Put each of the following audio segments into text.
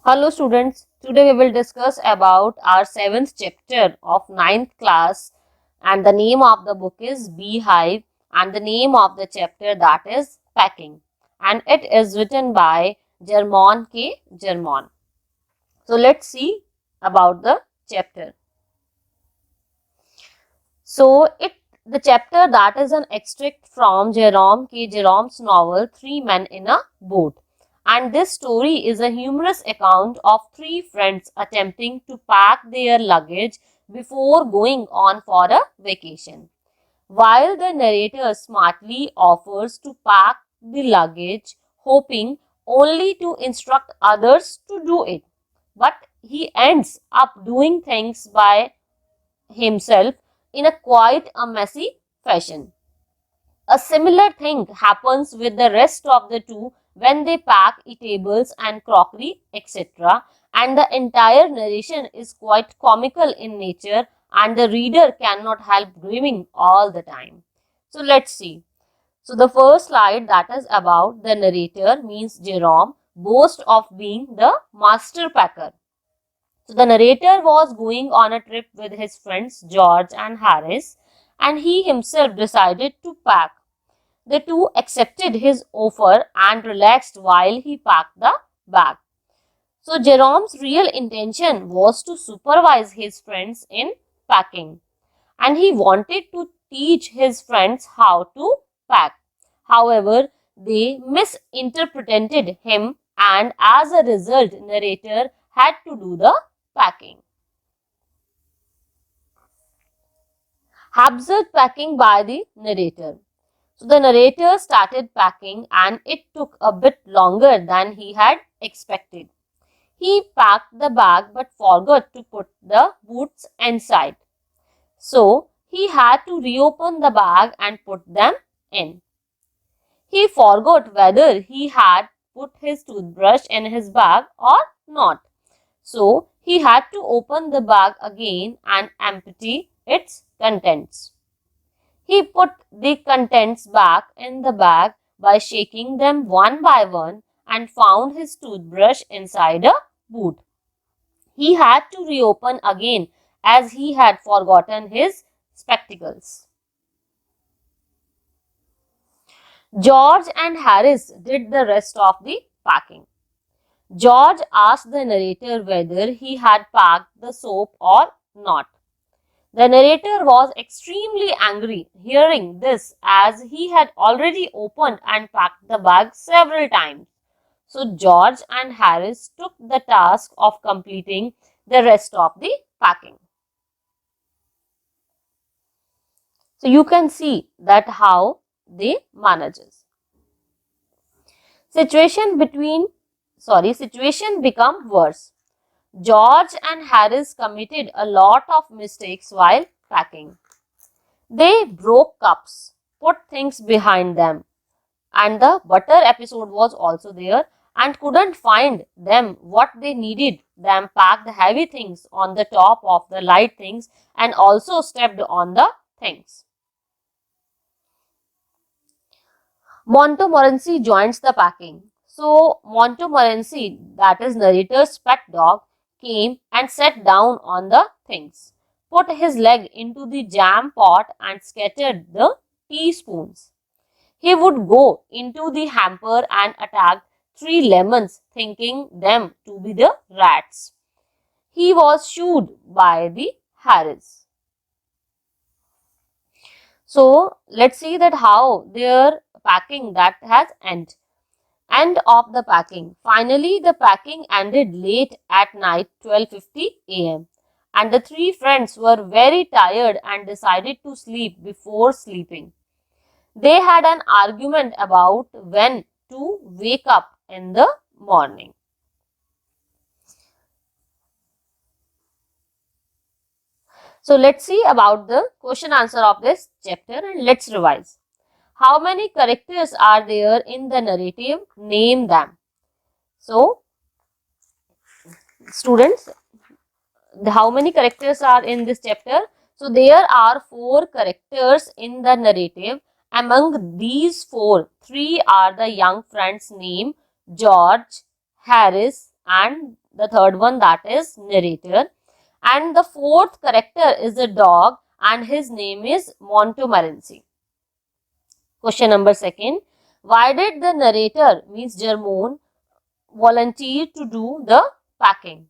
Hello students, today we will discuss about our 7th chapter of 9th class, and the name of the book is Beehive, and the name of the chapter, that is Packing, and it is written by Germon K. Germon. So let's see about the chapter. The chapter, that is an extract from Jerome K. Jerome's novel Three Men in a Boat. And this story is a humorous account of three friends attempting to pack their luggage before going on for a vacation. While the narrator smartly offers to pack the luggage, hoping only to instruct others to do it, but he ends up doing things by himself in a quite a messy fashion. A similar thing happens with the rest of the two when they pack eatables and crockery, etc. And the entire narration is quite comical in nature, and the reader cannot help grinning all the time. So let's see. So the first slide, that is about the narrator, means Jerome boasts of being the master packer. So the narrator was going on a trip with his friends George and Harris, and he himself decided to pack. The two accepted his offer and relaxed while he packed the bag. So Jerome's real intention was to supervise his friends in packing, and he wanted to teach his friends how to pack. However, they misinterpreted him, and as a result, narrator had to do the packing. Haphazard packing by the narrator. So the narrator started packing, and it took a bit longer than he had expected. He packed the bag but forgot to put the boots inside. So he had to reopen the bag and put them in. He forgot whether he had put his toothbrush in his bag or not. So he had to open the bag again and empty its contents. He put the contents back in the bag by shaking them one by one and found his toothbrush inside a boot. He had to reopen again as he had forgotten his spectacles. George and Harris did the rest of the packing. George asked the narrator whether he had packed the soap or not. The narrator was extremely angry hearing this, as he had already opened and packed the bag several times. So George and Harris took the task of completing the rest of the packing. So you can see that how they manages. Situation become worse. George and Harris committed a lot of mistakes while packing. They broke cups, put things behind them, and the butter episode was also there, and couldn't find them what they needed them, packed heavy things on the top of the light things, and also stepped on the things. Montmorency joins the packing. So Montmorency, that is narrator's pet dog, came and sat down on the things, put his leg into the jam pot and scattered the teaspoons. He would go into the hamper and attack 3 lemons, thinking them to be the rats. He was shooed by the Harris. So let's see that how their packing that has end of the packing. Finally, the packing ended late at night, 12:50 a.m. and the three friends were very tired and decided to sleep before sleeping. They had an argument about when to wake up in the morning. So let's see about the question answer of this chapter, and let's revise. How many characters are there in the narrative? Name them. So students, how many characters are in this chapter? So there are 4 characters in the narrative, Among these four, three are the young friends named George, Harris, and the third one, that is narrator. And the fourth character is a dog and his name is Montmorency. Question number second. Why did the narrator, means Germone, volunteer to do the packing?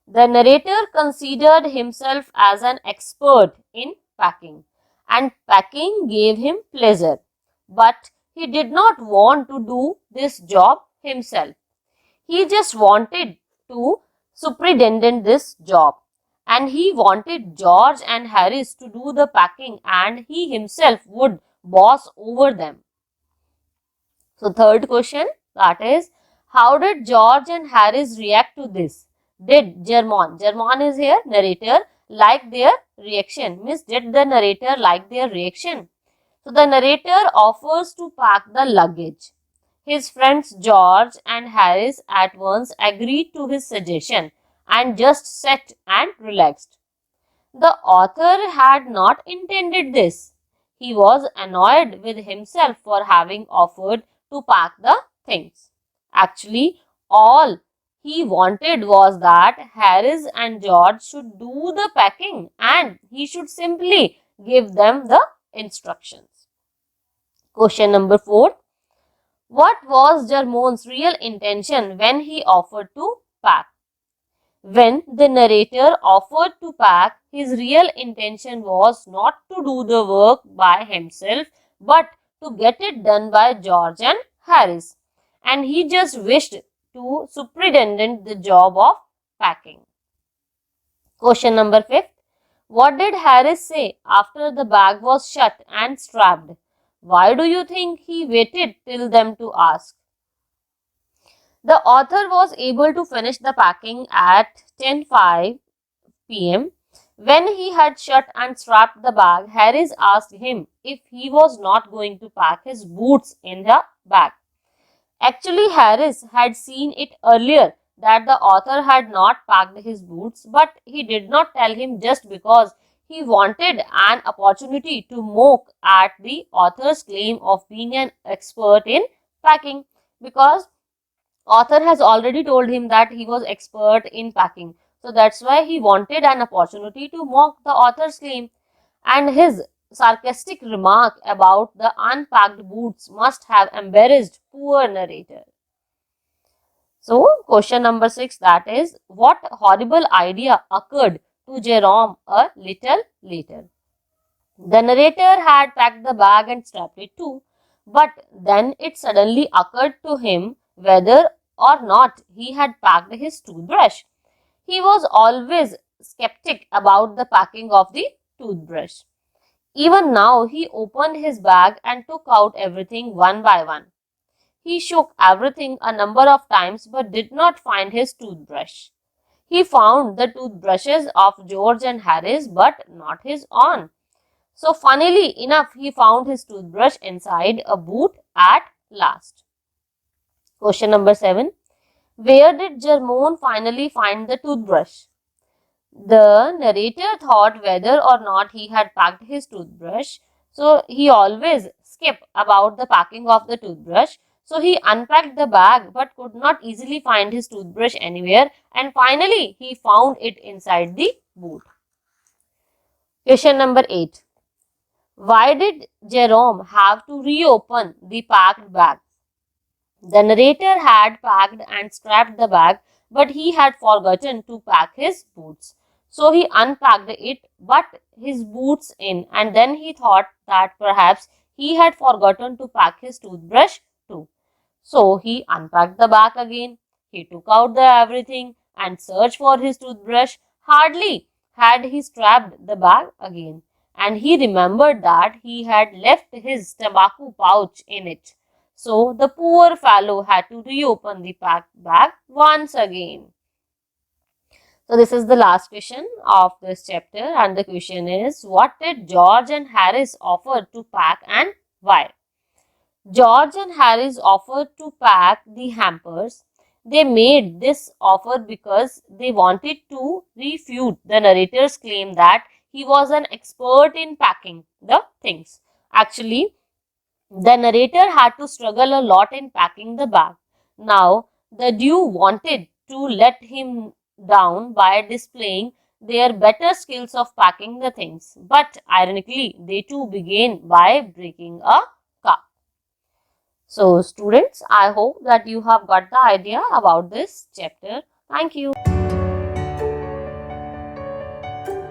The narrator considered himself as an expert in packing, and packing gave him pleasure. But he did not want to do this job himself. He just wanted to superintend this job, and he wanted George and Harris to do the packing, and he himself would boss over them. So third question, that is, how did George and Harris react to this? Did Germon is here narrator, like their reaction? Means did the narrator like their reaction? So the narrator offers to pack the luggage. His friends George and Harris at once agreed to his suggestion and just sat and relaxed. The author had not intended this. He was annoyed with himself for having offered to pack the things. Actually, all he wanted was that Harris and George should do the packing and he should simply give them the instructions. Question number 4. What was Germone's real intention when he offered to pack? When the narrator offered to pack, his real intention was not to do the work by himself but to get it done by George and Harris, and he just wished to superintend the job of packing. Question number 5. What did Harris say after the bag was shut and strapped? Why do you think he waited till them to ask? The author was able to finish the packing at 10:05 p.m. When he had shut and strapped the bag, Harris asked him if he was not going to pack his boots in the bag. Actually, Harris had seen it earlier that the author had not packed his boots, but he did not tell him just because he wanted an opportunity to mock at the author's claim of being an expert in packing, because author has already told him that he was expert in packing. So that's why he wanted an opportunity to mock the author's claim, and his sarcastic remark about the unpacked boots must have embarrassed poor narrator. So question number 6, that is, what horrible idea occurred to Jerome a little later? The narrator had packed the bag and strapped it too, but then it suddenly occurred to him whether or not he had packed his toothbrush. He was always skeptic about the packing of the toothbrush. Even now, he opened his bag and took out everything one by one. He shook everything a number of times but did not find his toothbrush. He found the toothbrushes of George and Harris but not his own. So funnily enough, he found his toothbrush inside a boot at last. Question number 7. Where did Germone finally find the toothbrush? The narrator thought whether or not he had packed his toothbrush. So he always skipped about the packing of the toothbrush. So he unpacked the bag but could not easily find his toothbrush anywhere, and finally he found it inside the boot. Question number 8. Why did Jerome have to reopen the packed bag? The narrator had packed and strapped the bag, but he had forgotten to pack his boots. So he unpacked it but his boots in, and then he thought that perhaps he had forgotten to pack his toothbrush too. So he unpacked the bag again. He took out the everything and searched for his toothbrush. Hardly had he strapped the bag again, and he remembered that he had left his tobacco pouch in it. So the poor fellow had to reopen the packed bag once again. So this is the last question of this chapter, and the question is, what did George and Harris offer to pack and why? George and Harris offered to pack the hampers. They made this offer because they wanted to refute the narrator's claim that he was an expert in packing the things. Actually, The narrator had to struggle a lot in packing the bag. Now, the Dew wanted to let him down by displaying their better skills of packing the things, but ironically, they too began by breaking a cup. So, students, I hope that you have got the idea about this chapter. Thank you.